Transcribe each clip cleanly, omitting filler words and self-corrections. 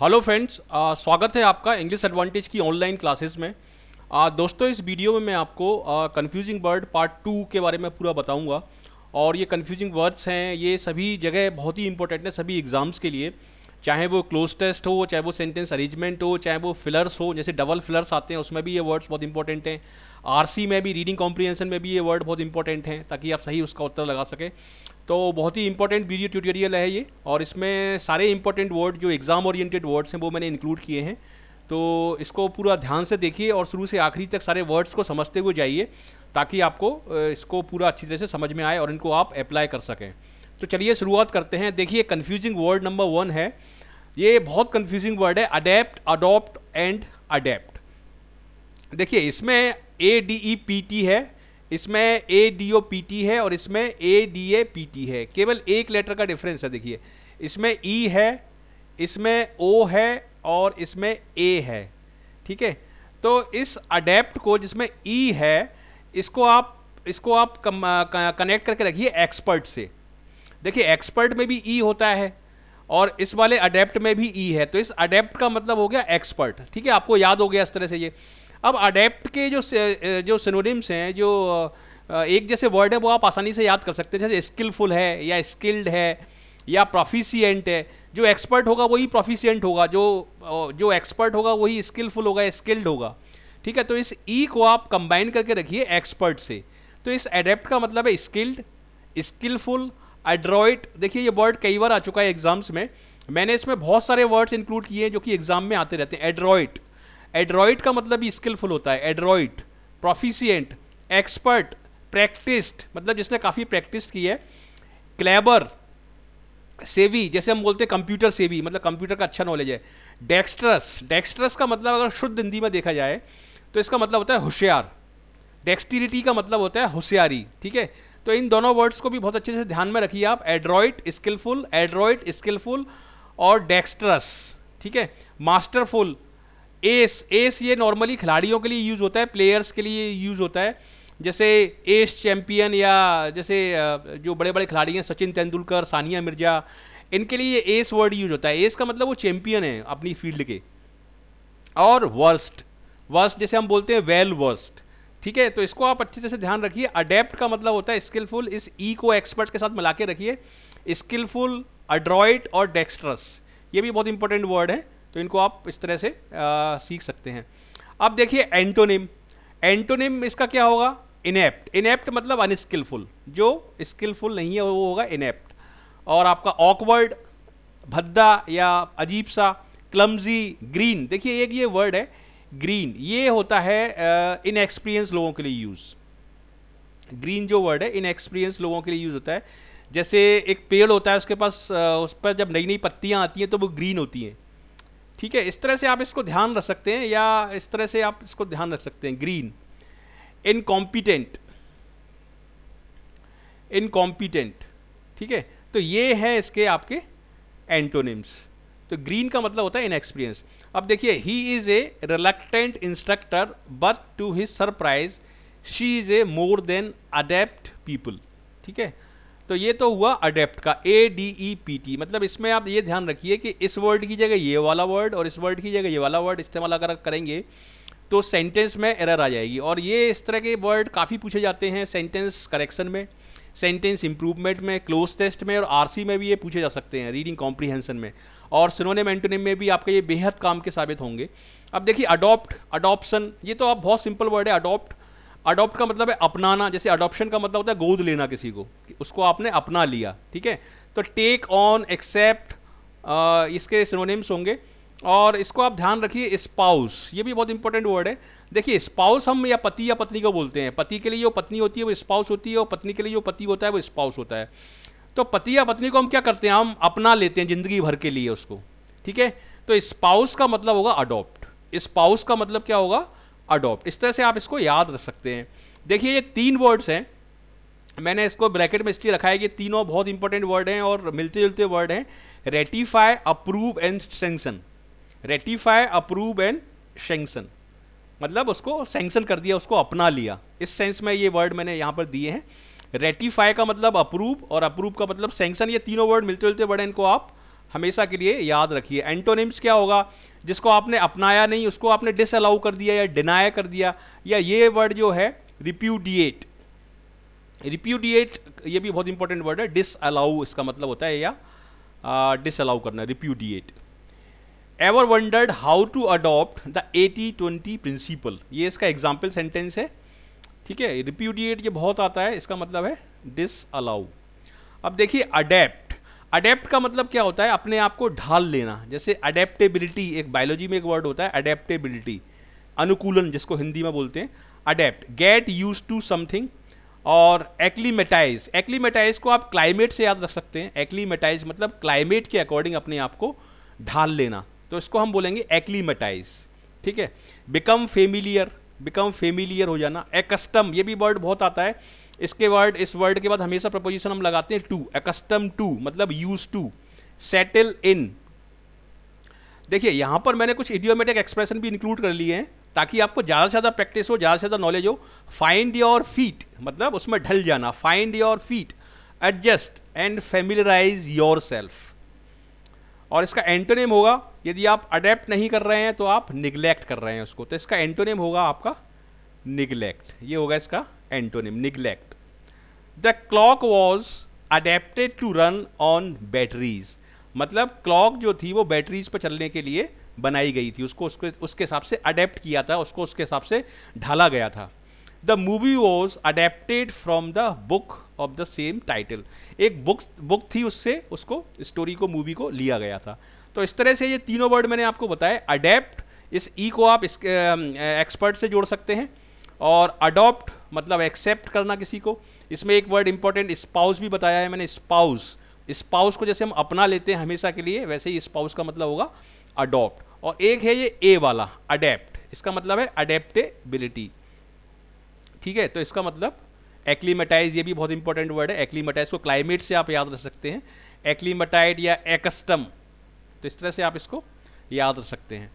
Hello friends, स्वागत है आपका इंग्लिश एडवांटेज की ऑनलाइन क्लासेस में। दोस्तों, इस वीडियो में मैं आपको कंफ्यूजिंग वर्ड पार्ट 2 के बारे में पूरा बताऊंगा। और ये कंफ्यूजिंग वर्ड्स हैं, ये सभी जगह बहुत ही इंपॉर्टेंट है सभी एग्जाम्स के लिए। चाहे वो क्लोज टेस्ट हो, चाहे वो सेंटेंस अरेंजमेंट हो, चाहे वो फिलर्स हो, जैसे डबल फिलर्स आते हैं उसमें भी ये वर्ड्स बहुत इंपॉर्टेंट हैं। आरसी में भी, रीडिंग कॉम्प्रिहेंशन में भी ये वर्ड बहुत इंपॉर्टेंट हैं ताकि आप सही उसका उत्तर लगा सकें। तो बहुत ही इंपॉर्टेंट वीडियो ट्यूटोरियल है ये, और इसमें सारे इंपॉर्टेंट वर्ड जो एग्जाम ओरिएंटेड वर्ड्स हैं वो मैंने इंक्लूड किए हैं। तो इसको पूरा ध्यान से देखिए और शुरू से आखिरी तक सारे वर्ड्स को समझते हुए जाइए ताकि आपको इसको पूरा अच्छी तरह से समझ में आए और इनको आप अप्लाई कर सकें। तो चलिए शुरुआत करते हैं। देखिए, कन्फ्यूजिंग वर्ड नंबर 1 है, ये बहुत कन्फ्यूजिंग वर्ड है, अडेप्ट, अडॉप्ट एंड अडेप्ट। देखिए, इसमें ADEPT है, इसमें ADOPT है और इसमें ADAPT है। केवल एक लेटर का डिफरेंस है। देखिए, इसमें E है, इसमें O है और इसमें A है। ठीक है, तो इस अडेप्ट को जिसमें E है इसको आप कनेक्ट करके रखिए एक्सपर्ट से। देखिए, एक्सपर्ट में भी E होता है और इस वाले अडेप्ट में भी E है, तो इस अडेप्ट का मतलब हो गया एक्सपर्ट। ठीक है, आपको याद हो गया इस तरह से ये। अब अडेप्ट के जो सिनोनिम्स हैं, जो एक जैसे वर्ड है, वो आप आसानी से याद कर सकते हैं। जैसे स्किलफुल है या स्किल्ड है या प्रोफिशिएंट है। जो एक्सपर्ट होगा वही प्रोफिशिएंट होगा, जो एक्सपर्ट होगा वही स्किलफुल होगा, स्किल्ड होगा। ठीक है, तो इस ई को आप कंबाइन करके रखिए एक्सपर्ट से। तो इस एडेप्ट का मतलब है स्किल्ड, स्किलफुल, एड्रॉइट। देखिए, ये वर्ड कई बार आ चुका है एग्जाम्स में, मैंने इसमें बहुत सारे वर्ड्स इंक्लूड किए हैं जो कि एग्जाम में आते रहते हैं। एड्रॉइट, एड्रॉइट का मतलब भी स्किलफुल होता है। एड्रॉइट, प्रोफिशिएंट, एक्सपर्ट, प्रैक्टिस्ड मतलब जिसने काफ़ी प्रैक्टिस की है। क्लेबर, सेवी, जैसे हम बोलते हैं कंप्यूटर सेवी मतलब कंप्यूटर का अच्छा नॉलेज है। डेक्स्ट्रस, डेक्स्ट्रस का मतलब अगर शुद्ध हिंदी में देखा जाए तो इसका मतलब होता है होशियार। डेक्सटिरिटी का मतलब होता है होशियारी। ठीक है, तो इन दोनों वर्ड्स को भी बहुत अच्छे से ध्यान में रखिए आप। एड्रॉइट स्किलफुल और डेक्स्ट्रस। ठीक है, मास्टरफुल, एस, एस ये नॉर्मली खिलाड़ियों के लिए यूज होता है, प्लेयर्स के लिए यूज होता है। जैसे एस चैंपियन, या जैसे जो बड़े बड़े खिलाड़ी हैं, सचिन तेंदुलकर, सानिया मिर्जा, इनके लिए एस वर्ड यूज होता है। एस का मतलब वो चैंपियन है अपनी फील्ड के। और वर्स्ट, वर्स्ट जैसे हम बोलते हैं वेल वर्स्ट। ठीक है, तो इसको आप अच्छे से ध्यान रखिए। अडेप्ट का मतलब होता है स्किलफुल, इस ई को एक्सपर्ट के साथ मिला के रखिए। स्किलफुल, अड्रॉइट और डेक्स्ट्रस, ये भी बहुत इंपॉर्टेंट वर्ड है, तो इनको आप इस तरह से सीख सकते हैं। अब देखिए एंटोनिम, एंटोनिम इसका क्या होगा? इनेप्ट, इनेप्ट मतलब अनस्किलफुल, जो स्किलफुल नहीं है वो होगा इनेप्ट। और आपका ऑकवर्ड, भद्दा या अजीब सा। क्लमजी, ग्रीन, देखिए एक ये वर्ड है ग्रीन, ये होता है इनएक्सपीरियंस लोगों के लिए यूज। ग्रीन जो वर्ड है इनएक्सपीरियंस लोगों के लिए यूज होता है। जैसे एक पेड़ होता है, उसके पास उस पर जब नई नई पत्तियां आती हैं तो वो ग्रीन होती हैं। ठीक है, इस तरह से आप इसको ध्यान रख सकते हैं, या इस तरह से आप इसको ध्यान रख सकते हैं। Green, incompetent, incompetent. ठीक है, तो ये है इसके आपके एंटोनिम्स। तो ग्रीन का मतलब होता है इनएक्सपीरियंस। अब देखिए, he is a reluctant instructor but to his surprise she is a more than adept people. ठीक है, तो ये तो हुआ अडेप्ट का, ADEPT। मतलब इसमें आप ये ध्यान रखिए कि इस वर्ड की जगह ये वाला वर्ड और इस वर्ड की जगह ये वाला वर्ड इस्तेमाल अगर करेंगे तो सेंटेंस में एरर आ जाएगी। और ये इस तरह के वर्ड काफ़ी पूछे जाते हैं सेंटेंस करेक्शन में, सेंटेंस इंप्रूवमेंट में, क्लोज टेस्ट में, और आरसी में भी ये पूछे जा सकते हैं, रीडिंग कॉम्प्रिहेंशन में, और सिनोनिम एंटोनिम में भी आपके ये बेहद काम के साबित होंगे। अब देखिए अडॉप्ट, अडॉप्शन, ये तो आप बहुत सिंपल वर्ड है। अडॉप्ट, अडॉप्ट का मतलब है अपनाना। जैसे अडॉप्शन का मतलब होता है गोद लेना किसी को, उसको आपने अपना लिया। ठीक है, तो टेक ऑन, एक्सेप्ट, इसके सिनोनिम्स होंगे। और इसको आप ध्यान रखिए। स्पाउस, ये भी बहुत इंपॉर्टेंट वर्ड है। देखिए, स्पाउस हम या पति को बोलते हैं। पति के लिए जो पत्नी होती है वो स्पाउस होती है, और पत्नी के लिए जो पति होता है वो स्पाउस होता है। तो पति या पत्नी को हम क्या करते हैं? हम अपना लेते हैं जिंदगी भर के लिए उसको। ठीक है, तो स्पाउस का मतलब होगा अडॉप्ट। स्पाउस का मतलब क्या होगा? अडॉप्ट। इस तरह से आप इसको याद रख सकते हैं। देखिए, ये 3 वर्ड्स हैं, मैंने इसको ब्रैकेट में इसलिए रखा है कि तीनों बहुत इंपॉर्टेंट वर्ड हैं और मिलते जुलते वर्ड हैं। Ratify, approve and sanction. Ratify, approve and sanction मतलब उसको सैंक्शन कर दिया, उसको अपना लिया। इस सेंस में ये वर्ड मैंने यहां पर दिए हैं। रेटिफाई का मतलब अप्रूव और अप्रूव का मतलब सैंक्शन। ये तीनों वर्ड मिलते जुलते वर्ड हैं, इनको आप हमेशा के लिए याद रखिए। एंटोनिम्स क्या होगा, जिसको आपने अपनाया नहीं उसको आपने डिसअलाउ कर दिया या डिनाय कर दिया, या ये वर्ड जो है रिप्यूडिएट, रिप्यूडिएट ये भी बहुत इंपॉर्टेंट वर्ड है। डिसअलाउ इसका मतलब होता है या डिसअलाउ करना, repudiate. Ever wondered how to adopt the 80-20 principle, ये इसका एग्जाम्पल सेंटेंस है। ठीक है, रिप्यूडिएट ये बहुत आता है, इसका मतलब है डिसअलाउ। अब देखिए अडेप्ट, अडेप्ट का मतलब क्या होता है, अपने आप को ढाल लेना। जैसे अडेप्टेबिलिटी, एक बायोलॉजी में एक वर्ड होता है अडेप्टेबिलिटी, अनुकूलन जिसको हिंदी में बोलते हैं adept. Get use to something. और एक्लीमेटाइज, एक्लीमेटाइज को आप क्लाइमेट से याद रख सकते हैं। एक्लीमेटाइज मतलब क्लाइमेट के अकॉर्डिंग अपने आप को ढाल लेना, तो इसको हम बोलेंगे एक्लीमेटाइज। ठीक है, बिकम फेमिलियर, बिकम फेमिलियर हो जाना। एकस्टम, ये भी वर्ड बहुत आता है, इसके वर्ड, इस वर्ड के बाद हमेशा प्रपोजिशन हम लगाते हैं टू। एकस्टम टू मतलब यूज टू। सेटल इन, देखिए यहां पर मैंने कुछ इडियोमेटिक एक्सप्रेशन भी इंक्लूड कर लिए हैं ताकि आपको ज़्यादा से ज़्यादा प्रैक्टिस हो, ज़्यादा से ज़्यादा नॉलेज हो। फाइंड योर फीट मतलब उसमें ढल जाना, find your feet. Adjust and familiarise your self. और इसका एंटोनिम होगा, यदि आप अडेप्ट नहीं कर रहे हैं तो आप निग्लेक्ट कर रहे हैं उसको, तो इसका एंटोनिम होगा आपका निग्लेक्ट। ये होगा इसका antonym, neglect. The clock was adapted to run on batteries, मतलब क्लॉक जो थी वो बैटरीज पर चलने के लिए बनाई गई थी, उसको उसके हिसाब से अडेप्ट किया था, उसको उसके हिसाब से ढाला गया था। The movie was adapted from the book of the same title, एक बुक थी उससे उसको स्टोरी को, मूवी को लिया गया था। तो इस तरह से ये तीनों वर्ड मैंने आपको बताए। अडेप्ट, इस ई को आप इस एक्सपर्ट से जोड़ सकते हैं। और अडॉप्ट मतलब एक्सेप्ट करना किसी को। इसमें एक वर्ड इंपॉर्टेंट स्पाउस भी बताया है मैंने, स्पाउस। स्पाउस को जैसे हम अपना लेते हैं हमेशा के लिए, वैसे ही स्पाउस का मतलब होगा अडॉप्ट। और एक है ये ए वाला अडेप्ट, इसका मतलब है अडेप्टेबिलिटी। ठीक है, तो इसका मतलब एक्लीमेटाइज, ये भी बहुत इंपॉर्टेंट वर्ड है। एक्लीमेटाइज को क्लाइमेट से आप याद रख सकते हैं, एक्लीमेटाइड या एकस्टम, तो इस तरह से आप इसको याद रख सकते हैं।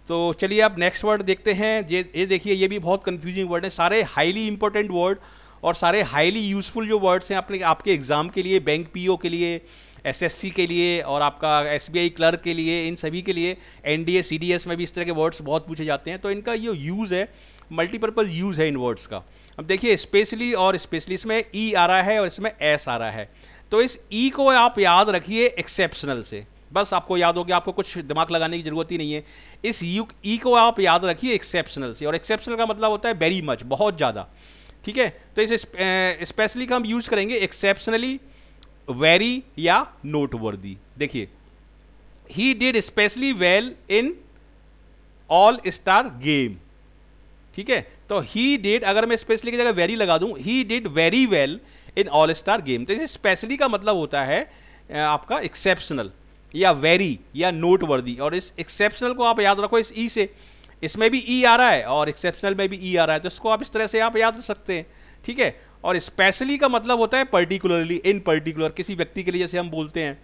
तो चलिए अब नेक्स्ट वर्ड देखते हैं। ये देखिए, ये भी बहुत कंफ्यूजिंग वर्ड है, सारे हाईली इंपॉर्टेंट वर्ड और सारे हाईली यूजफुल जो वर्ड्स हैं अपने आपके एग्जाम के लिए, बैंक पीओ के लिए, एसएससी के लिए और आपका एसबीआई क्लर्क के लिए, इन सभी के लिए, एनडीए सीडीएस में भी इस तरह के वर्ड्स बहुत पूछे जाते हैं। तो इनका ये यूज़ है, मल्टीपर्पज़ यूज़ है इन वर्ड्स का। अब देखिए स्पेशली और स्पेशली, इसमें ई आ रहा है और इसमें एस आ रहा है, तो इस ई को आप याद रखिए एक्सेप्शनल से, बस आपको याद हो गया, आपको कुछ दिमाग लगाने की जरूरत ही नहीं है। इस ई को आप याद रखिए एक्सेप्शनल से, और एक्सेप्शनल का मतलब होता है वेरी मच, बहुत ज़्यादा। ठीक है, तो इस स्पेशली का हम यूज करेंगे एक्सेप्शनली, वेरी या नोटवर्दी। देखिए, he did specially well in all star game. ठीक है, तो ही डिड, अगर मैं स्पेशली की जगह वेरी लगा दूं, he did very well in all star game, तो इस स्पेशली का मतलब होता है आपका एक्सेप्शनल या वेरी या नोटवर्दी। और इस एक्सेप्शनल को आप याद रखो इस ई से, इसमें भी ई आ रहा है और एक्सेप्शनल में भी ई आ रहा है, तो इसको आप इस तरह से आप याद रख सकते हैं। ठीक है, और स्पेशली का मतलब होता है पर्टिकुलरली, इन पर्टिकुलर, किसी व्यक्ति के लिए जैसे हम बोलते हैं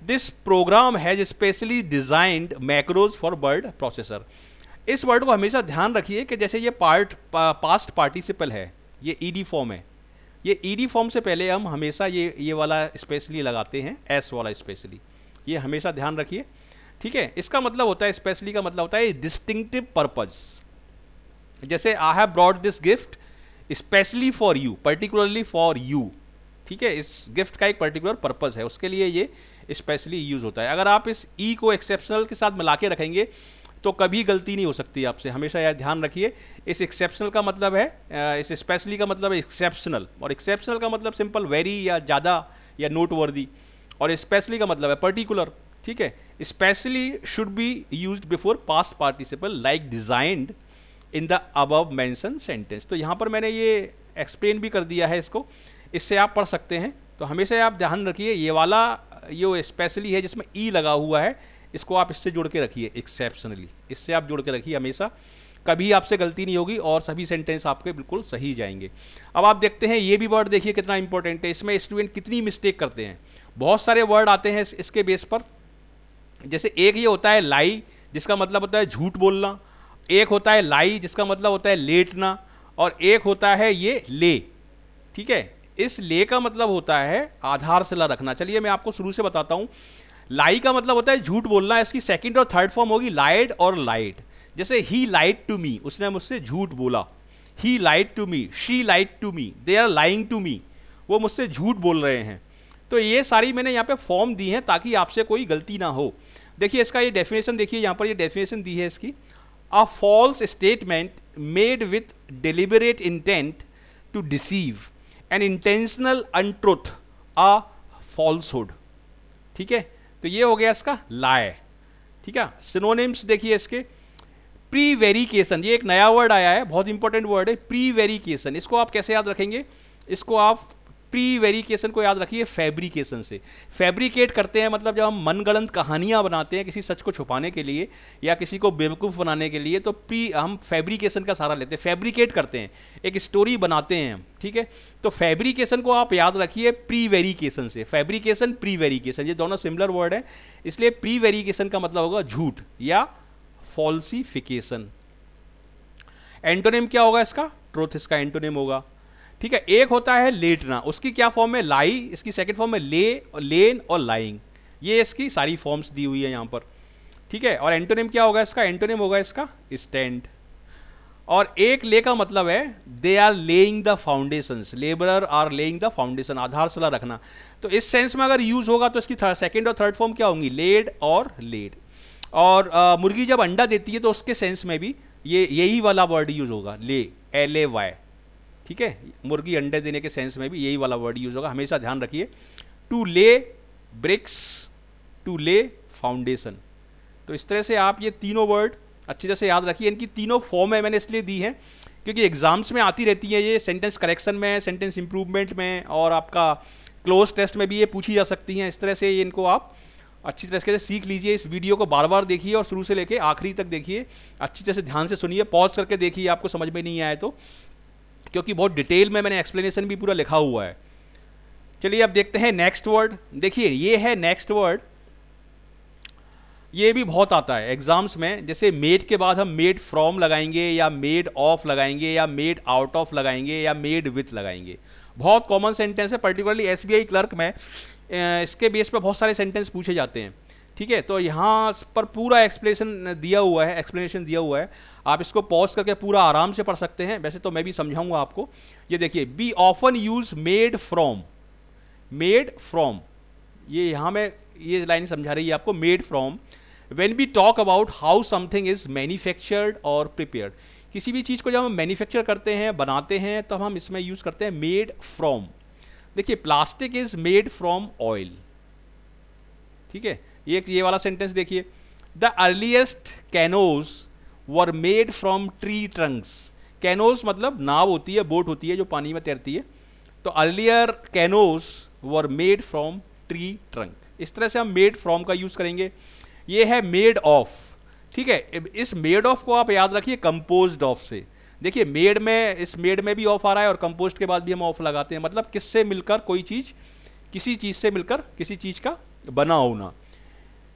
this program has specially designed macros for word processor. इस वर्ड को हमेशा ध्यान रखिए कि जैसे ये पास्ट पार्टिसिपल है, ये ईडी फॉर्म है, ये ईडी फॉर्म से पहले हम हमेशा ये वाला स्पेशली लगाते हैं, एस वाला स्पेशली, ये हमेशा ध्यान रखिए। ठीक है, इसका मतलब होता है, स्पेशली का मतलब होता है डिस्टिंक्टिव पर्पज। जैसे I have brought this gift specially for you, particularly for you. ठीक है, इस गिफ्ट का एक पर्टिकुलर पर्पज है, उसके लिए ये स्पेशली यूज होता है। अगर आप इस ई को एक्सेप्शनल के साथ मिला के रखेंगे तो कभी गलती नहीं हो सकती आपसे, हमेशा यह ध्यान रखिए। इस एक्सेप्शनल का मतलब है, इस स्पेशली का मतलब है एक्सेप्शनल, और एक्सेप्शनल का मतलब सिंपल वेरी या ज़्यादा या नोटवर्दी, और स्पेशली का मतलब है पर्टिकुलर। ठीक है, specially should be used before past participle like designed in the above mention sentence. तो यहाँ पर मैंने ये एक्सप्लेन भी कर दिया है इसको, इससे आप पढ़ सकते हैं। तो हमेशा आप ध्यान रखिए, ये वाला जो स्पेशली है जिसमें ई लगा हुआ है, इसको आप इससे जोड़ के रखिए एक्सेप्शनली, इससे आप जोड़ के रखिए हमेशा, कभी आपसे गलती नहीं होगी और सभी सेंटेंस आपके बिल्कुल सही जाएंगे। अब आप देखते हैं ये भी वर्ड देखिए कितना इंपॉर्टेंट है, इसमें स्टूडेंट कितनी मिस्टेक करते हैं। बहुत सारे वर्ड आते हैं इसके बेस पर, जैसे एक ये होता है लाई, जिसका मतलब होता है झूठ बोलना, एक होता है लाई जिसका मतलब होता है लेटना, और एक होता है ये ले। ठीक है, इस ले का मतलब होता है आधारशिला रखना। चलिए मैं आपको शुरू से बताता हूँ। लाई का मतलब होता है झूठ बोलना, इसकी सेकंड और थर्ड फॉर्म होगी लाइड और लाइड। जैसे ही लाइड टू मी, उसने मुझसे झूठ बोला, he lied to me, she lied to me, they are lying to me, वो मुझसे झूठ बोल रहे हैं। तो ये सारी मैंने यहाँ पे फॉर्म दी हैं ताकि आपसे कोई गलती ना हो। देखिए इसका ये डेफिनेशन देखिए, यहाँ पर ये डेफिनेशन दी है इसकी, a false statement made with deliberate intent to deceive, an intentional untruth, a falsehood. ठीक है, तो ये हो गया इसका लाई। ठीक है, सिनोनिम्स देखिए इसके, प्रीवेरिकेशन, ये एक नया वर्ड आया है, बहुत इंपॉर्टेंट वर्ड है प्रीवेरिकेशन। इसको आप कैसे याद रखेंगे, इसको आप प्रीवेरिकेशन को याद रखिए फैब्रिकेशन से। फैब्रिकेट करते हैं मतलब जब हम मनगढ़ंत कहानियां बनाते हैं किसी सच को छुपाने के लिए या किसी को बेवकूफ़ बनाने के लिए, तो हम फैब्रिकेशन का सहारा लेते हैं, फैब्रिकेट करते हैं, एक स्टोरी बनाते हैं। ठीक है, तो फैब्रिकेशन को आप याद रखिए प्रीवेरिकेशन से। फैब्रिकेशन, प्रीवेरिकेशन, ये दोनों सिमिलर वर्ड है, इसलिए प्रीवेरिकेशन का मतलब होगा झूठ या फॉल्सिफिकेशन। एंटोनिम क्या होगा इसका, ट्रुथ इसका एंटोनिम होगा। ठीक है, एक होता है लेटना, उसकी क्या फॉर्म है, लाई, इसकी सेकंड फॉर्म है ले, लेन और लाइंग। ये इसकी सारी फॉर्म्स दी हुई है यहां पर। ठीक है, और एंटोनिम क्या होगा इसका, एंटोनिम होगा इसका स्टैंड। और एक ले का मतलब है they are laying the foundations, labourer are laying the foundation, आधारशिला रखना। तो इस सेंस में अगर यूज होगा तो इसकी सेकंड और थर्ड फॉर्म क्या होंगी, लेड और लेड। और मुर्गी जब अंडा देती है तो उसके सेंस में भी ये यही वाला वर्ड यूज होगा, ले, LAY। ठीक है, मुर्गी अंडे देने के सेंस में भी यही वाला वर्ड यूज होगा, हमेशा ध्यान रखिए। टू ले ब्रिक्स, टू ले फाउंडेशन। तो इस तरह से आप ये तीनों वर्ड अच्छी तरह से याद रखिए। इनकी तीनों फॉर्म है मैंने इसलिए दी है क्योंकि एग्जाम्स में आती रहती है ये, सेंटेंस करेक्शन में, सेंटेंस इंप्रूवमेंट में, और आपका क्लोज टेस्ट में भी ये पूछी जा सकती हैं। इस तरह से इनको आप अच्छी तरह से सीख लीजिए। इस वीडियो को बार बार देखिए और शुरू से लेके आखिरी तक देखिए, अच्छी तरह से ध्यान से सुनिए, पॉज करके देखिए आपको समझ में नहीं आए तो, क्योंकि बहुत डिटेल में मैंने एक्सप्लेनेशन भी पूरा लिखा हुआ है। चलिए अब देखते हैं नेक्स्ट वर्ड। देखिए ये है नेक्स्ट वर्ड, ये भी बहुत आता है एग्जाम्स में। जैसे मेड के बाद हम मेड फ्रॉम लगाएंगे या मेड ऑफ लगाएंगे या मेड आउट ऑफ लगाएंगे या मेड विथ लगाएंगे। बहुत कॉमन सेंटेंस है, पर्टिकुलरली SBI क्लर्क में इसके बेस पर बहुत सारे सेंटेंस पूछे जाते हैं। ठीक है, तो यहाँ पर पूरा एक्सप्लेनेशन दिया हुआ है, आप इसको पॉज करके पूरा आराम से पढ़ सकते हैं। वैसे तो मैं भी समझाऊंगा आपको। ये देखिए, be often use made from, made from, ये यहाँ में ये लाइन समझा रही है आपको, made from. When we talk about how something is manufactured और प्रिपेयर्ड, किसी भी चीज़ को जब हम मैन्युफैक्चर करते हैं, बनाते हैं, तब हम इसमें यूज करते हैं मेड फ्रॉम। देखिए, plastic is made from oil. ठीक है, ये वाला सेंटेंस देखिए, the earliest canoes were made from tree trunks. Canoes मतलब नाव होती है, बोट होती है जो पानी में तैरती है। तो earlier canoes were made from tree trunk. इस तरह से हम मेड फ्रॉम का यूज करेंगे। ये है मेड ऑफ। ठीक है, इस मेड ऑफ को आप याद रखिए कंपोज्ड ऑफ से। देखिए मेड में, इस मेड में भी ऑफ आ रहा है और कंपोज्ड के बाद भी हम ऑफ लगाते हैं, मतलब किससे मिलकर कोई चीज, किसी चीज से मिलकर किसी चीज का बना होना।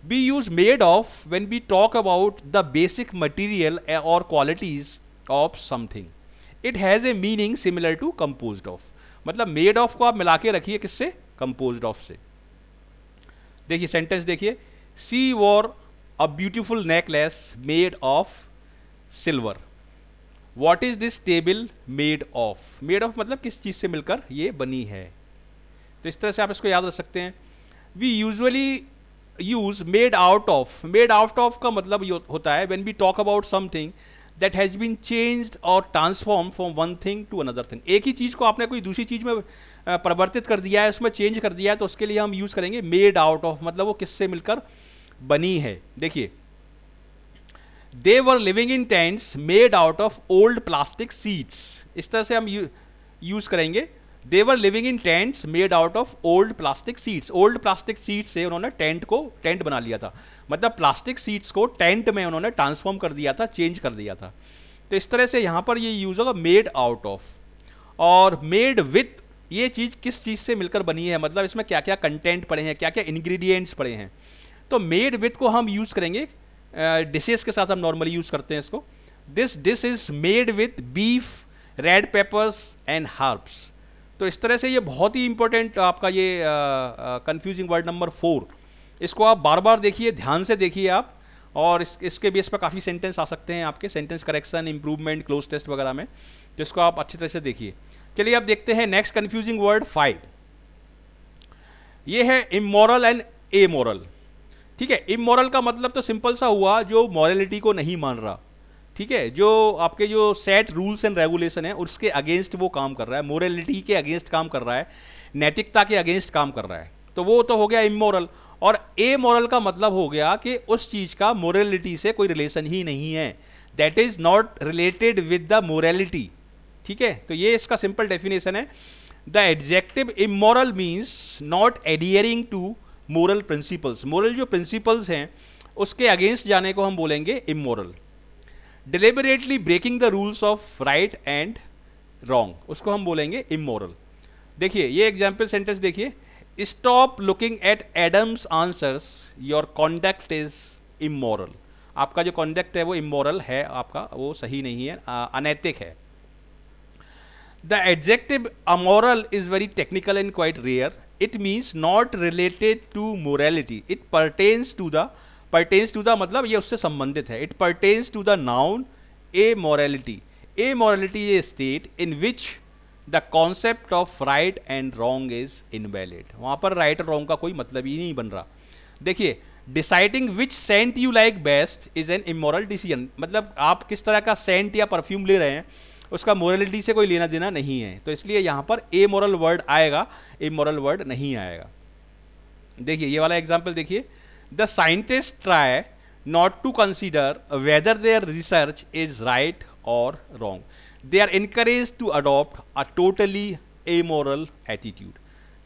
We use made of when we talk about the basic material or qualities of something. It has a meaning similar to composed of. मतलब made of को आप मिला के रखिए किससे, composed of से। देखिए सेंटेंस देखिए, she wore a beautiful necklace made of silver. What is this table made of? Made of मतलब किस चीज से मिलकर ये बनी है। तो इस तरह से आप इसको याद रख सकते हैं। We usually use made out of। made out of का मतलब होता है when we talk about something that has been changed or transformed from one thing to another thing। एक ही चीज को आपने कोई दूसरी चीज में परिवर्तित कर दिया है, उसमें चेंज कर दिया है, तो उसके लिए हम यूज करेंगे made out of, मतलब वो किससे मिलकर बनी है। देखिए, they were living in tents made out of old plastic sheets। इस तरह से हम यूज करेंगे, They were living in tents made out of old plastic sheets। old plastic sheets से उन्होंने टेंट बना लिया था, मतलब प्लास्टिक शीट्स को टेंट में उन्होंने ट्रांसफॉर्म कर दिया था, चेंज कर दिया था। तो इस तरह से यहाँ पर ये यूज होगा मेड आउट ऑफ। और मेड विथ, ये चीज़ किस चीज़ से मिलकर बनी है, मतलब इसमें क्या क्या कंटेंट पड़े हैं, क्या क्या इंग्रेडिएंट्स पड़े हैं। तो मेड विथ को हम यूज करेंगे डिशेस के साथ, हम नॉर्मली यूज करते हैं इसको। This dish is made with beef, red papers and herbs. तो इस तरह से ये बहुत ही इंपॉर्टेंट आपका ये कंफ्यूजिंग वर्ड नंबर 4 इसको आप बार बार देखिए, ध्यान से देखिए आप, और इसके बेस पर काफ़ी सेंटेंस आ सकते हैं आपके, sentence correction, improvement, cloze test वगैरह में, तो इसको आप अच्छी तरह से देखिए। चलिए अब देखते हैं नेक्स्ट कंफ्यूजिंग वर्ड 5। ये है इमोरल एंड एमोरल। ठीक है, इमोरल का मतलब तो सिंपल सा हुआ, जो मॉरलिटी को नहीं मान रहा। ठीक है, जो आपके जो सेट रूल्स एंड रेगुलेशन है उसके अगेंस्ट वो काम कर रहा है, मोरलिटी के अगेंस्ट काम कर रहा है, नैतिकता के अगेंस्ट काम कर रहा है, तो वो तो हो गया इमोरल। और ए मॉरल का मतलब हो गया कि उस चीज का मोरलिटी से कोई रिलेशन ही नहीं है, that is not related with the morality. ठीक है, तो ये इसका सिंपल डेफिनेशन है। The adjective immoral means not adhering to moral principles. Moral जो प्रिंसिपल्स हैं उसके अगेंस्ट जाने को हम बोलेंगे immoral. Deliberately breaking the rules of right and wrong, उसको हम बोलेंगे इमोरल। देखिए ये एग्जाम्पल सेंटेंस देखिए, stop looking at Adam's answers, your conduct is immoral. आपका जो कॉन्डक्ट है वो इमोरल है, आपका वो सही नहीं है, अनैतिक है। The adjective amoral is very technical and quite rare. It means not related to morality, it pertains to the मतलब ये उससे संबंधित है। It pertains to the noun amorality. Amorality a state in which the concept of right and wrong is invalid. वहां पर right और wrong का कोई मतलब ही नहीं बन रहा। देखिए, deciding which sent you like best is an immoral decision, मतलब आप किस तरह का सेंट या परफ्यूम ले रहे हैं उसका मोरलिटी से कोई लेना देना नहीं है, तो इसलिए यहां पर ए मोरल वर्ड आएगा, इमोरल वर्ड नहीं आएगा। देखिए ये वाला एग्जाम्पल देखिए, the scientist try not to consider whether their research is right और wrong, they are encourage to adopt a totally amoral attitude.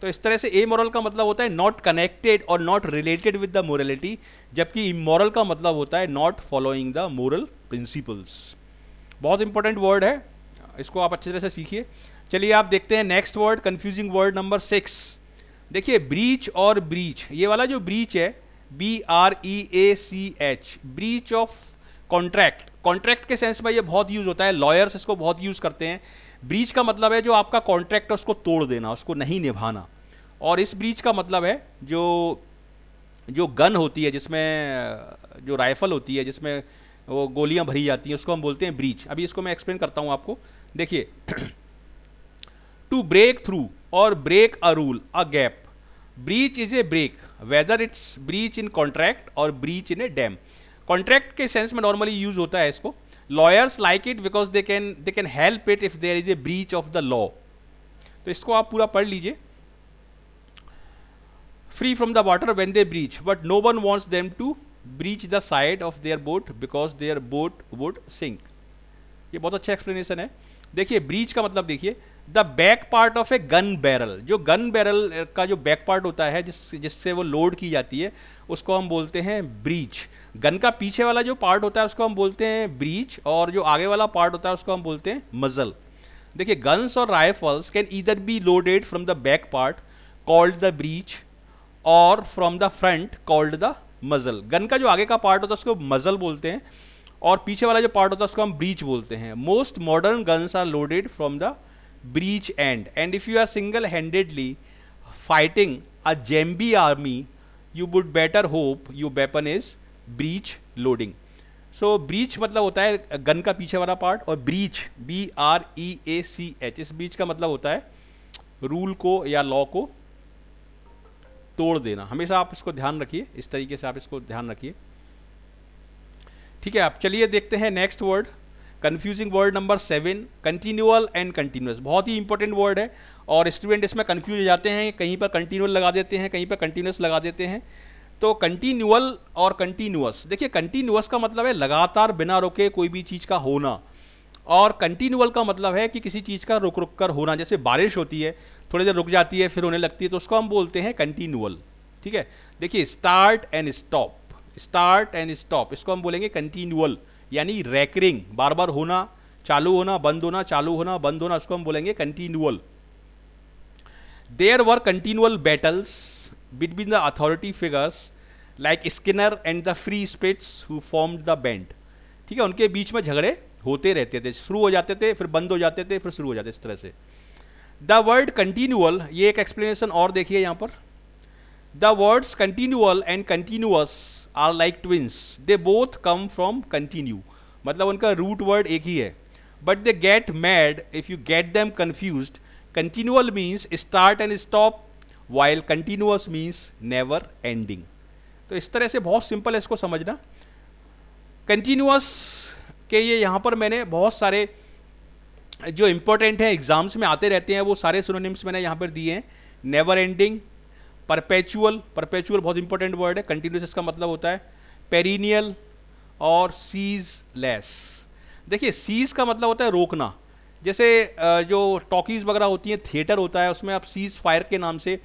तो इस तरह से एमोरल का मतलब होता है नॉट कनेक्टेड और not related with the morality, जबकि इमोरल का मतलब होता है not following the moral principles. बहुत इंपॉर्टेंट वर्ड है, इसको आप अच्छी तरह से सीखिए। चलिए आप देखते हैं next word, confusing word number 6। देखिए ब्रीच और ब्रीच, ये वाला जो ब्रीच है BREACH, breach of contract. Contract के सेंस में ये बहुत यूज होता है, लॉयर्स इसको बहुत यूज करते हैं। ब्रीच का मतलब है जो आपका कॉन्ट्रैक्ट है उसको तोड़ देना, उसको नहीं निभाना। और इस ब्रीच का मतलब है जो गन होती है, जिसमें जो राइफल होती है जिसमें वो गोलियां भरी जाती हैं, उसको हम बोलते हैं ब्रीच। अभी इसको मैं एक्सप्लेन करता हूं आपको। देखिए टू ब्रेक थ्रू और break a rule, a gap. Breach is a break, whether it's breach in contract और breach in a dam. Contract के सेंस में नॉर्मली यूज होता है इसको। Lawyers like it because they can help it if there is a breach of the law. तो इसको आप पूरा पढ़ लीजिए। Free from the water when they breach, but no one wants them to breach the side of their boat because their boat would sink. ये बहुत अच्छा explanation है। देखिए ब्रीच का मतलब देखिए, the back part of a gun barrel. जो gun barrel का जो बैक पार्ट होता है जिससे वो लोड की जाती है उसको हम बोलते हैं ब्रीच। गन का पीछे वाला जो पार्ट होता है उसको हम बोलते हैं ब्रीच, और जो आगे वाला पार्ट होता है उसको हम बोलते हैं मजल। देखिए गन्स और rifles can either be loaded from the back part called the breech और from the front called the muzzle. Gun का जो आगे का पार्ट होता है उसको मजल बोलते हैं, और पीछे वाला जो पार्ट होता है उसको हम ब्रीच बोलते हैं। Most modern guns are loaded from the breach end, and if you are single-handedly fighting a Jambi army, you would better hope your weapon is breech loading. So breach मतलब होता है gun का पीछे वाला part, और breach BREACH, इस breach का मतलब होता है रूल को या लॉ को तोड़ देना। हमेशा आप इसको ध्यान रखिए, इस तरीके से आप इसको ध्यान रखिए। ठीक है, आप चलिए देखते हैं next word, confusing word number 7, continual and continuous. बहुत ही इंपॉर्टेंट वर्ड है और स्टूडेंट इसमें कंफ्यूज हो जाते हैं, कहीं पर कंटिन्यूअल लगा देते हैं, कहीं पर कंटिन्यूअस लगा देते हैं। तो कंटिन्यूअल और कंटिन्यूअस, देखिए कंटिन्यूअस का मतलब है लगातार बिना रुके कोई भी चीज़ का होना, और कंटिन्यूअल का मतलब है कि किसी चीज़ का रुक रुक कर होना। जैसे बारिश होती है, थोड़ी देर रुक जाती है फिर होने लगती है, तो उसको हम बोलते हैं कंटिन्यूअल। ठीक है, देखिए start and stop, start and stop इसको हम बोलेंगे कंटिन्यूअल, यानी रैकरिंग, बार बार होना, चालू होना बंद होना, चालू होना बंद होना, उसको हम बोलेंगे continual. There were continual battles between the authority figures like Skinner and the free spirits who formed the band. ठीक है, उनके बीच में झगड़े होते रहते थे, शुरू हो जाते थे फिर बंद हो जाते थे फिर शुरू हो जाते, इस तरह से। द वर्ड कंटिन्यूअल, ये एक एक्सप्लेनेशन और देखिए यहाँ पर। The words continual and continuous are like twins, they both come from continue, मतलब उनका रूट वर्ड एक ही है, but they get mad if you get them confused. Continual means start and stop, while continuous means never ending. तो इस तरह से बहुत सिंपल है इसको समझना। कंटिन्यूअस के ये यहाँ पर मैंने बहुत सारे जो इंपॉर्टेंट है एग्जाम्स में आते रहते हैं वो सारे सिनोनिम्स मैंने यहाँ पर दिए हैं। नेवर एंडिंग, परपेचुअल, परपेचुअल बहुत इंपॉर्टेंट वर्ड है, कंटिन्यूस इसका मतलब होता है, पेरिनियल और सीजलेस। देखिए सीज का मतलब होता है रोकना, जैसे जो टॉकीज वगैरह होती हैं, थिएटर होता है, उसमें आप सीज फायर के नाम से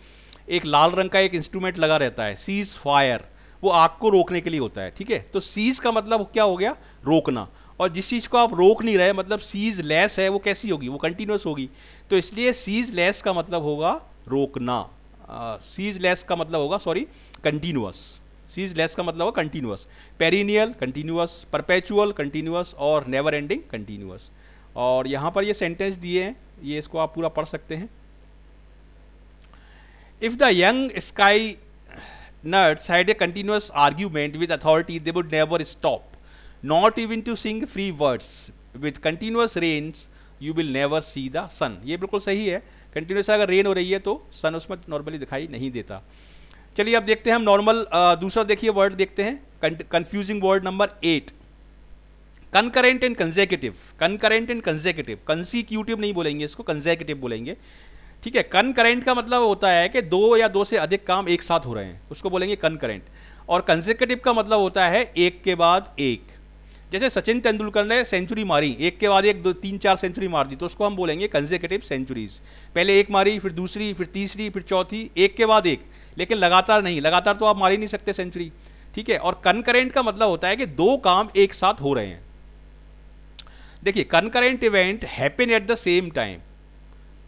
एक लाल रंग का एक इंस्ट्रूमेंट लगा रहता है, सीज फायर, वो आग को रोकने के लिए होता है, ठीक है। तो सीज का मतलब क्या हो गया, रोकना, और जिस चीज़ को आप रोक नहीं रहे मतलब सीज लेस है, वो कैसी होगी, वो कंटिन्यूस होगी। तो इसलिए सीज लेस का मतलब होगा रोकना, सीज लेस का मतलब होगा सॉरी कंटिन्यूअस, सीज लेस का मतलब होगा continuous, perennial continuous, perpetual continuous और नेवर एंडिंग कंटिन्यूअस। और यहाँ पर ये सेंटेंस दिए हैं, ये इसको आप पूरा पढ़ सकते हैं। If the young sky nerds had a continuous argument with authority they would never stop, not even to sing free words, with continuous rains you will never see the sun. ये बिल्कुल सही है, कंटिन्यूस अगर rain हो रही है तो सन उसमें नॉर्मली दिखाई नहीं देता। चलिए अब देखते हैं हम नॉर्मल दूसरा देखिए वर्ड देखते हैं, confusing word number 8, concurrent and consecutive. Concurrent and consecutive, consecutive नहीं बोलेंगे इसको, कंसेक्यूटिव बोलेंगे, ठीक है। कंकरेंट का मतलब होता है कि दो या दो से अधिक काम एक साथ हो रहे हैं, उसको बोलेंगे कंकरेंट। और कंसेक्यूटिव का मतलब होता है एक के बाद एक, जैसे सचिन तेंदुलकर ने सेंचुरी मारी, एक के बाद एक, दो, तीन, चार सेंचुरी मार दी, तो उसको हम बोलेंगे कंसेक्यूटिव सेंचुरीज। पहले एक मारी, फिर दूसरी, फिर तीसरी, फिर चौथी, एक के बाद एक, लेकिन लगातार नहीं, लगातार तो आप मार ही नहीं सकते सेंचुरी, ठीक है। और कंकरेंट का मतलब होता है कि दो काम एक साथ हो रहे हैं। देखिए concurrent event happen at the same time,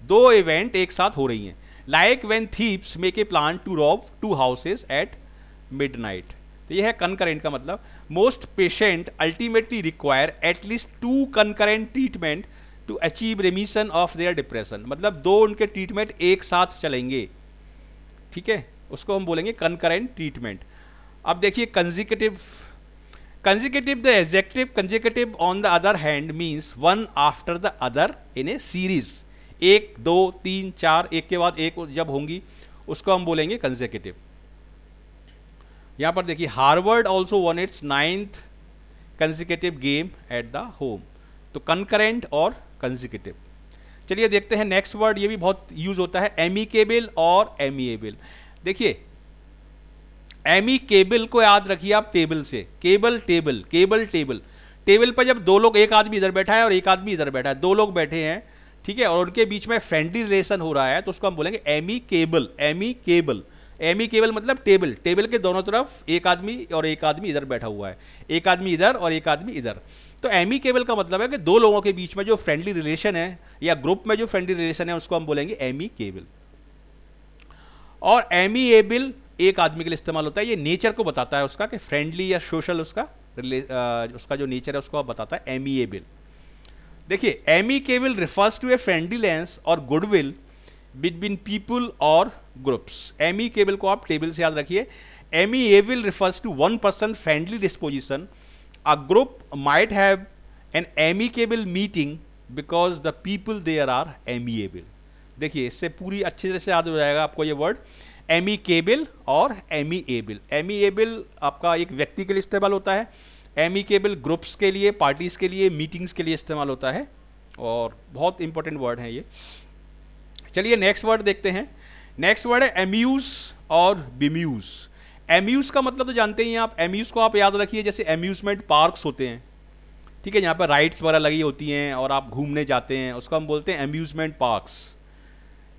दो इवेंट एक साथ हो रही हैं, like when thieves make a plan to rob two houses at midnight. तो यह है कंकरेंट का मतलब। Most patient ultimately require at least 2 concurrent treatment to achieve remission of their depression, मतलब दो उनके ट्रीटमेंट एक साथ चलेंगे, ठीक है, उसको हम बोलेंगे कंकरेंट ट्रीटमेंट। अब देखिए consecutive, consecutive the adjective consecutive on the other hand means one after the other in A series, एक, दो, तीन, चार, एक के बाद एक जब होंगी उसको हम बोलेंगे कंसेक्यूटिव। यहां पर देखिए Harvard also one it's 9th consecutive game at the home, तो कंकरेंट और कंसेक्यूटिव। चलिए देखते हैं नेक्स्ट वर्ड, ये भी बहुत यूज होता है, एमिकेबल और एमिएबल। देखिए एमिकेबल को याद रखिए आप टेबल से, cable table, cable table, table पर जब दो लोग, एक आदमी इधर बैठा है और एक आदमी इधर बैठा है, दो लोग बैठे हैं, ठीक है, और उनके बीच में फ्रेंडली रिलेशन हो रहा है, तो उसको हम बोलेंगे एमिकेबल, एमिकेबल। एमिकेबल मतलब टेबल, टेबल के दोनों तरफ एक आदमी और एक आदमी इधर बैठा हुआ है, एक आदमी इधर और एक आदमी इधर। तो एमिकेबल का मतलब है कि दो लोगों के बीच में जो फ्रेंडली रिलेशन है या ग्रुप में जो फ्रेंडली रिलेशन है उसको हम बोलेंगे एमिकेबल। और एमिएबल एक आदमी के लिए इस्तेमाल होता है, ये नेचर को बताता है उसका कि फ्रेंडली या सोशल, उसका जो नेचर है उसको बताता है एमिएबल। देखिए amicable refers to a friendliness और गुडविल बिटवीन पीपल और ग्रुप्स। एमिकेबल को आप टेबल से याद रखिए। Amiable refers to one person friendly disposition, a group might have an amicable meeting because the people there are amiable. देखिए इससे पूरी अच्छे तरह से याद हो जाएगा आपको ये वर्ड, एमिकेबल और एमिएबल। एमिएबल आपका एक व्यक्ति के लिए इस्तेमाल होता है, एमिकेबल ग्रुप्स के लिए, पार्टीज के लिए, मीटिंग्स के लिए इस्तेमाल होता है, और बहुत इंपॉर्टेंट वर्ड है ये। चलिए नेक्स्ट वर्ड देखते हैं। नेक्स्ट वर्ड है एम्यूज और बिम्यूज। एम्यूज का मतलब तो जानते ही हैं आप, एम्यूज को आप याद रखिए जैसे एम्यूजमेंट पार्क्स होते हैं, ठीक है, यहाँ पर राइड्स वगैरह लगी होती हैं और आप घूमने जाते हैं, उसको हम बोलते हैं एम्यूजमेंट पार्क्स,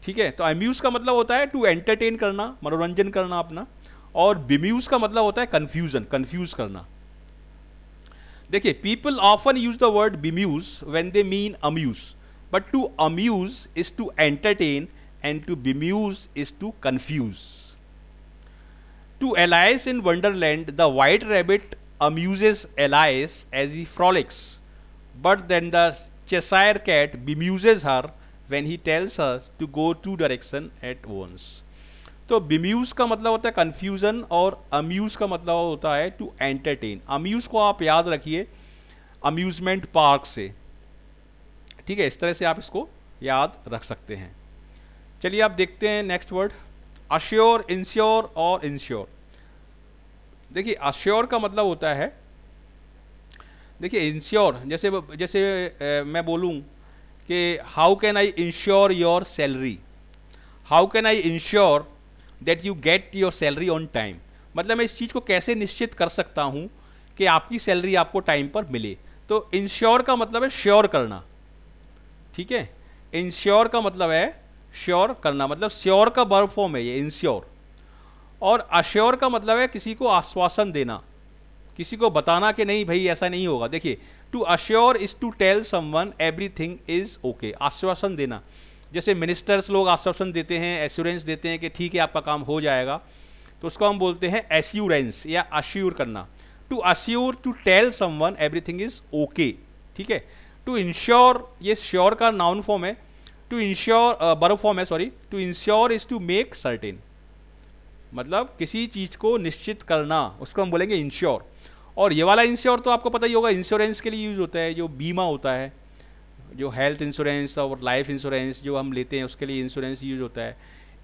ठीक है। तो एम्यूज का मतलब होता है टू एंटरटेन करना, मनोरंजन करना अपना, और बिम्यूज का मतलब होता है कंफ्यूजन, कंफ्यूज करना। देखिए people often use the word bemuse when they mean amuse, but to amuse is to entertain and to bemuse is to confuse. To Alice in Wonderland, the white rabbit amuses Alice as he frolics, but then the Cheshire cat bemuses her when he tells her to go two direction at once. तो बेम्यूज का मतलब होता है confusion और amuse का मतलब होता है टू एंटरटेन। अम्यूज को आप याद रखिए अम्यूजमेंट पार्क से, ठीक है, इस तरह से आप इसको याद रख सकते हैं। चलिए आप देखते हैं नेक्स्ट वर्ड, अश्योर, इंश्योर और इंश्योर। देखिए अश्योर का मतलब होता है, देखिए इंश्योर जैसे जैसे मैं बोलूं कि how can I ensure your salary, how can I ensure that you get your salary on time, मतलब मैं इस चीज़ को कैसे निश्चित कर सकता हूं कि आपकी सैलरी आपको टाइम पर मिले। तो इंश्योर का मतलब है श्योर करना, ठीक है, इंश्योर का मतलब है श्योर करना, मतलब श्योर का वर्ब फॉर्म है ये इंश्योर। और अश्योर का मतलब है किसी को आश्वासन देना, किसी को बताना कि नहीं भाई ऐसा नहीं होगा। देखिए to assure is to tell someone everything is okay, आश्वासन देना, जैसे मिनिस्टर्स लोग आश्वासन देते हैं, एश्योरेंस देते हैं कि ठीक है आपका काम हो जाएगा, तो उसको हम बोलते हैं एश्योरेंस या अश्योर करना। To assure, to tell someone everything is okay, ठीक है। टू इंश्योर, ये श्योर का नाउन फॉर्म है, टू इंश्योर वर्ब फॉर्म है, sorry. To insure is to make certain, मतलब किसी चीज को निश्चित करना, उसको हम बोलेंगे इंश्योर। और ये वाला इंश्योर तो आपको पता ही होगा, इंश्योरेंस के लिए यूज होता है, जो बीमा होता है, जो हेल्थ इंश्योरेंस और लाइफ इंश्योरेंस जो हम लेते हैं उसके लिए इंश्योरेंस यूज होता है।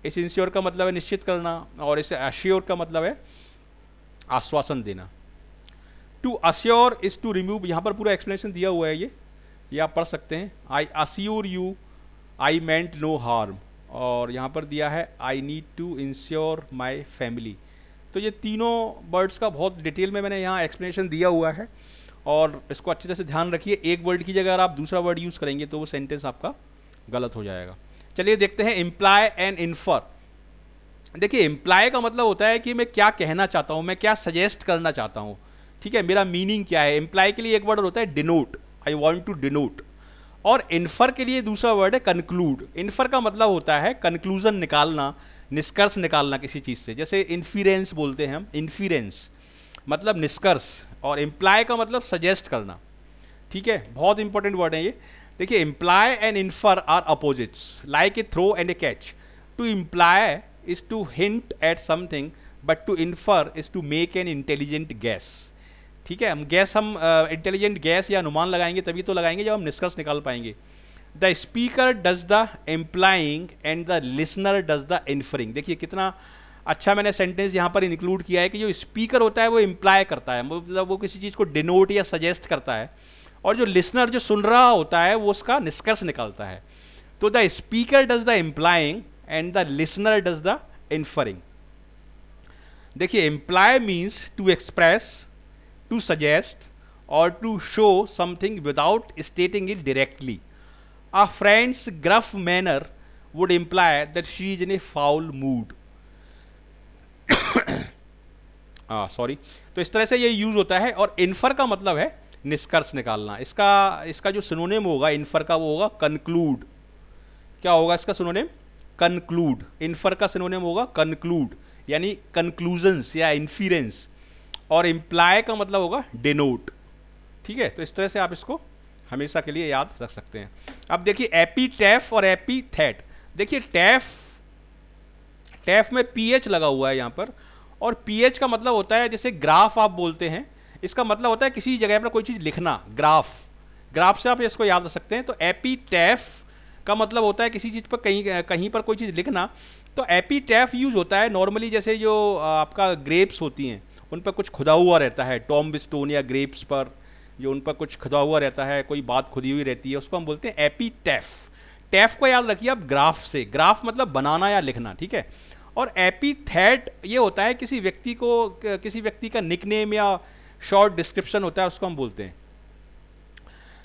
इस इंश्योर का मतलब है निश्चित करना, और इसे अश्योर का मतलब है आश्वासन देना। To assure is to remove, यहाँ पर पूरा एक्सप्लेनेशन दिया हुआ है, ये आप पढ़ सकते हैं। I assure you I meant no harm, और यहाँ पर दिया है I need to insure my family. तो ये तीनों वर्ड्स का बहुत डिटेल में मैंने यहाँ एक्सप्लेनेशन दिया हुआ है, और इसको अच्छे तरह से ध्यान रखिए। एक वर्ड की जगह अगर आप दूसरा वर्ड यूज़ करेंगे तो वो सेंटेंस आपका गलत हो जाएगा। चलिए देखते हैं इम्प्लाई एंड इन्फर। देखिए इम्प्लाई का मतलब होता है कि मैं क्या कहना चाहता हूँ, मैं क्या सजेस्ट करना चाहता हूँ, ठीक है, मेरा मीनिंग क्या है। इम्प्लाई के लिए एक वर्ड होता है denote, I want to denote. और इन्फर के लिए दूसरा वर्ड है कंक्लूड। इन्फर का मतलब होता है कंक्लूजन निकालना, निष्कर्ष निकालना किसी चीज़ से, जैसे इन्फीरेंस बोलते हैं हम, इन्फीरेंस मतलब निष्कर्ष, और इम्प्लाई का मतलब सजेस्ट करना, ठीक है, बहुत इंपॉर्टेंट वर्ड है ये। देखिए imply and infer are opposites like a throw and a catch. To imply is to hint at something, but to infer is to make an intelligent guess, ठीक है। हम गैस, हम इंटेलिजेंट गैस या अनुमान लगाएंगे तभी तो लगाएंगे जब हम निष्कर्ष निकाल पाएंगे। The speaker does the implying and the listener does the inferring. देखिए कितना अच्छा मैंने सेंटेंस यहाँ पर इंक्लूड किया है कि जो स्पीकर होता है वो इम्प्लाई करता है, मतलब वो किसी चीज़ को डिनोट या सजेस्ट करता है, और जो लिसनर जो सुन रहा होता है वो उसका निष्कर्ष निकालता है। तो the speaker does the implying and the listener does the inferring. देखिए imply means to express, to suggest or to show something without stating it directly. A friend's gruff manner would imply that she is in a foul mood. Sorry. तो इस तरह से ये use होता है। और infer का मतलब है निष्कर्ष निकालना। इसका जो सिनोनिम होगा इन्फर का वो होगा कंक्लूड। क्या होगा इसका सिनोनिम? कंक्लूड। इन्फर का सिनोनिम होगा कंक्लूड, यानी कंक्लूजन्स या इन्फीरेंस। और इम्प्लाई का मतलब होगा डिनोट, ठीक है। तो इस तरह से आप इसको हमेशा के लिए याद रख सकते हैं। अब देखिए एपीटैफ और एपीथेट। देखिए टैफ में पीएच लगा हुआ है यहाँ पर, और पीएच का मतलब होता है जैसे ग्राफ आप बोलते हैं, इसका मतलब होता है किसी जगह पर कोई चीज़ लिखना, ग्राफ से आप इसको याद रख सकते हैं। तो एपीटैफ का मतलब होता है किसी चीज़ पर कहीं पर कोई चीज़ लिखना। तो एपीटैफ यूज होता है नॉर्मली, जैसे जो आपका ग्रेप्स होती हैं उन पर कुछ खुदा हुआ रहता है, टॉम्ब स्टोन या ग्रेप्स पर जो उन पर कुछ खुदा हुआ रहता है, कोई बात खुदी हुई रहती है, उसको हम बोलते हैं एपीटैफ। टैफ को याद रखिए आप ग्राफ से, ग्राफ मतलब बनाना या लिखना, ठीक है। और एपीथेट ये होता है किसी व्यक्ति का निकनेम या शॉर्ट डिस्क्रिप्शन होता है, उसको हम बोलते हैं।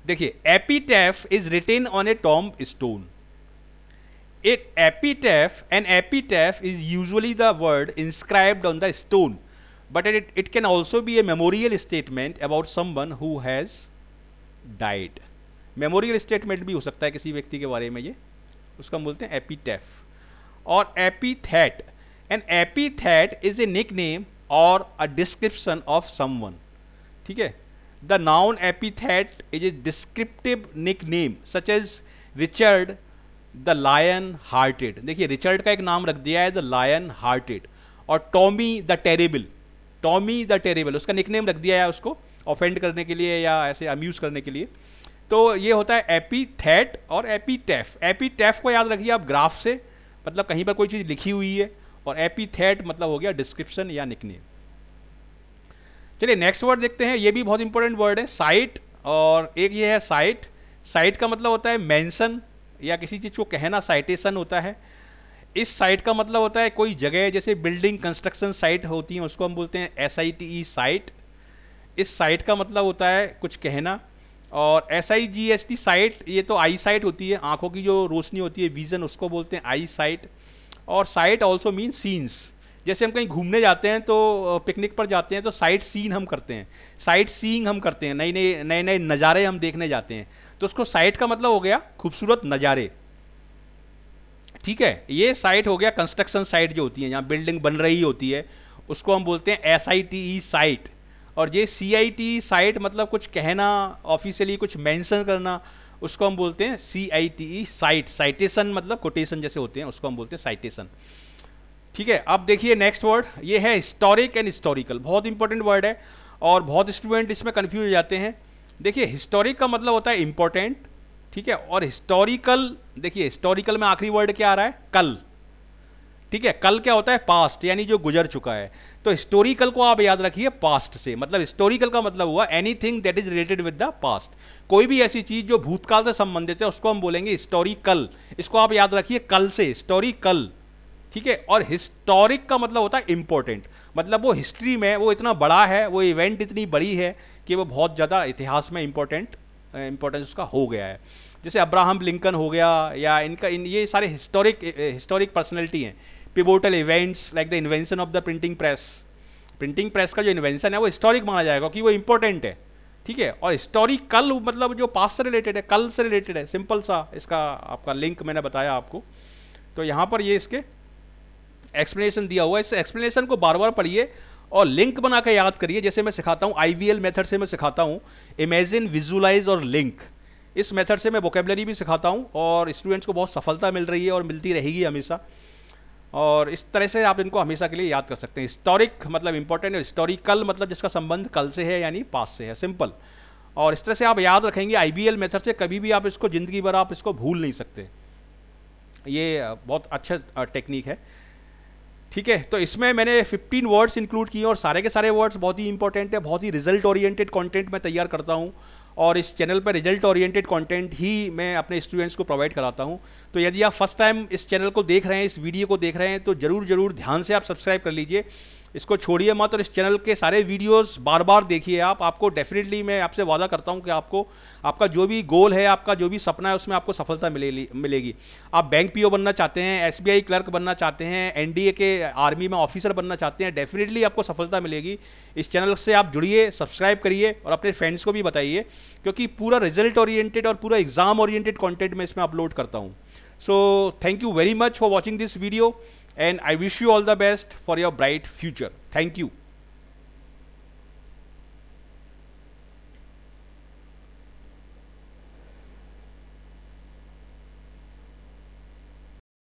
देखिए epitaph is written on a tombstone. An epitaph is usually the word inscribed on the stone, but it can also be a memorial statement about someone who has died. Memorial statement भी हो सकता है किसी व्यक्ति के बारे में, ये उसका हम बोलते हैं एपीटैफ। और epithet, an epithet is a nickname और अ डिस्क्रिप्शन ऑफ समवन, ठीक है। The noun epithet is a descriptive nickname such as Richard, the lionhearted. देखिए रिचर्ड का एक नाम रख दिया है द लायन हार्टेड, और Tommy the terrible, Tommy the terrible उसका निकनेम रख दिया है उसको ऑफेंड करने के लिए या ऐसे अम्यूज करने के लिए। तो ये होता है एपीथेट और एपीटेफ। एपीटेफ को याद रखिए आप ग्राफ से, मतलब कहीं पर कोई चीज़ लिखी हुई है, और एपीथेट मतलब हो गया डिस्क्रिप्शन या निकनेम। चलिए नेक्स्ट वर्ड देखते हैं, ये भी बहुत इंपॉर्टेंट वर्ड है, साइट। और एक ये है साइट। साइट का मतलब होता है मेंशन या किसी चीज़ को कहना, साइटेशन होता है। इस साइट का मतलब होता है कोई जगह, जैसे बिल्डिंग कंस्ट्रक्शन साइट होती है उसको हम बोलते हैं SITE साइट। इस साइट का मतलब होता है कुछ कहना। और SIGST साइट, ये तो आई साइट होती है, आंखों की जो रोशनी होती है, विजन, उसको बोलते हैं आई साइट। और साइट ऑल्सो मीन सीन्स। जैसे हम कहीं घूमने जाते हैं तो पिकनिक पर जाते हैं तो साइट सीन हम करते हैं, साइट सीइंग हम करते हैं, नए नए नज़ारे हम देखने जाते हैं, तो उसको साइट का मतलब हो गया खूबसूरत नज़ारे। ठीक है, ये साइट हो गया कंस्ट्रक्शन साइट जो होती है, जहाँ बिल्डिंग बन रही होती है, उसको हम बोलते हैं SITE साइट। और ये CITE साइट मतलब कुछ कहना, ऑफिशियली कुछ मेंशन करना, उसको हम बोलते हैं CITE साइट। साइटेशन मतलब कोटेशन जैसे होते हैं, उसको हम बोलते हैं साइटेशन। ठीक है, अब देखिए नेक्स्ट वर्ड, ये है हिस्टोरिक एंड हिस्टोरिकल। बहुत इंपॉर्टेंट वर्ड है और बहुत स्टूडेंट इसमें कंफ्यूज हो जाते हैं। देखिए हिस्टोरिक का मतलब होता है इंपॉर्टेंट, ठीक है, और हिस्टोरिकल, देखिए हिस्टोरिकल में आखिरी वर्ड क्या आ रहा है, कल। ठीक है, कल क्या होता है, पास्ट, यानी जो गुजर चुका है। तो हिस्टोरिकल को आप याद रखिए पास्ट से, मतलब हिस्टोरिकल का मतलब हुआ anything that is related with the past. कोई भी ऐसी चीज जो भूतकाल से संबंधित है उसको हम बोलेंगे हिस्टोरिकल। इसको आप याद रखिए कल से, हिस्टोरिकल। ठीक है, और हिस्टोरिक का मतलब होता है इंपॉर्टेंट, मतलब वो हिस्ट्री में वो इतना बड़ा है, वो इवेंट इतनी बड़ी है कि वो बहुत ज़्यादा इतिहास में इंपॉर्टेंस उसका हो गया है। जैसे अब्राहम लिंकन हो गया, या ये सारे हिस्टोरिक पर्सनैलिटी हैं। Pivotal events like the invention of the printing press. Printing press का जो इन्वेंशन है वो हिस्टोरिक माना जाएगा क्योंकि वो इंपॉर्टेंट है। ठीक है, और हिस्टोरिकल मतलब जो पास्ट से रिलेटेड है, कल से रिलेटेड है, सिंपल सा इसका आपका लिंक मैंने बताया आपको। तो यहाँ पर ये इसके एक्सप्लेनेशन दिया हुआ है, इस एक्सप्लेनेशन को बार बार पढ़िए और लिंक बना के याद करिए। जैसे मैं सिखाता हूँ IVL मेथड से, मैं सिखाता हूँ इमेजिन, विजुलाइज और लिंक। इस मेथड से मैं वोकेबलरी भी सिखाता हूँ और स्टूडेंट्स को बहुत सफलता मिल रही है और मिलती रहेगी हमेशा। और इस तरह से आप इनको हमेशा के लिए याद कर सकते हैं। हिस्टोरिक मतलब इंपॉर्टेंट, हिस्टोरिकल मतलब जिसका संबंध कल से है यानी पास्ट से है, सिंपल। और इस तरह से आप याद रखेंगे IVL मेथड से, कभी भी आप इसको ज़िंदगी भर आप इसको भूल नहीं सकते। ये बहुत अच्छा टेक्निक है। ठीक है, तो इसमें मैंने 15 वर्ड्स इंक्लूड किए और सारे के सारे वर्ड्स बहुत ही इंपॉर्टेंट है। बहुत ही रिजल्ट ओरिएंटेड कंटेंट मैं तैयार करता हूँ और इस चैनल पर रिजल्ट ओरिएंटेड कंटेंट ही मैं अपने स्टूडेंट्स को प्रोवाइड कराता हूँ। तो यदि आप फर्स्ट टाइम इस चैनल को देख रहे हैं, इस वीडियो को देख रहे हैं, तो जरूर ध्यान से आप सब्सक्राइब कर लीजिए, इसको छोड़िए मत। और इस चैनल के सारे वीडियोस बार बार देखिए आप, आपको डेफिनेटली मैं आपसे वादा करता हूं कि आपको आपका जो भी गोल है, आपका जो भी सपना है, उसमें आपको सफलता मिलेगी। आप बैंक PO बनना चाहते हैं, SBI क्लर्क बनना चाहते हैं, NDA के आर्मी में ऑफिसर बनना चाहते हैं, डेफिनेटली आपको सफलता मिलेगी। इस चैनल से आप जुड़िए, सब्सक्राइब करिए और अपने फ्रेंड्स को भी बताइए, क्योंकि पूरा रिजल्ट ओरिएंटेड और पूरा एग्जाम ओरिएंटेड कॉन्टेंट मैं इसमें अपलोड करता हूँ। So thank you very much for watching this video and I wish you all the best for your bright future. Thank you.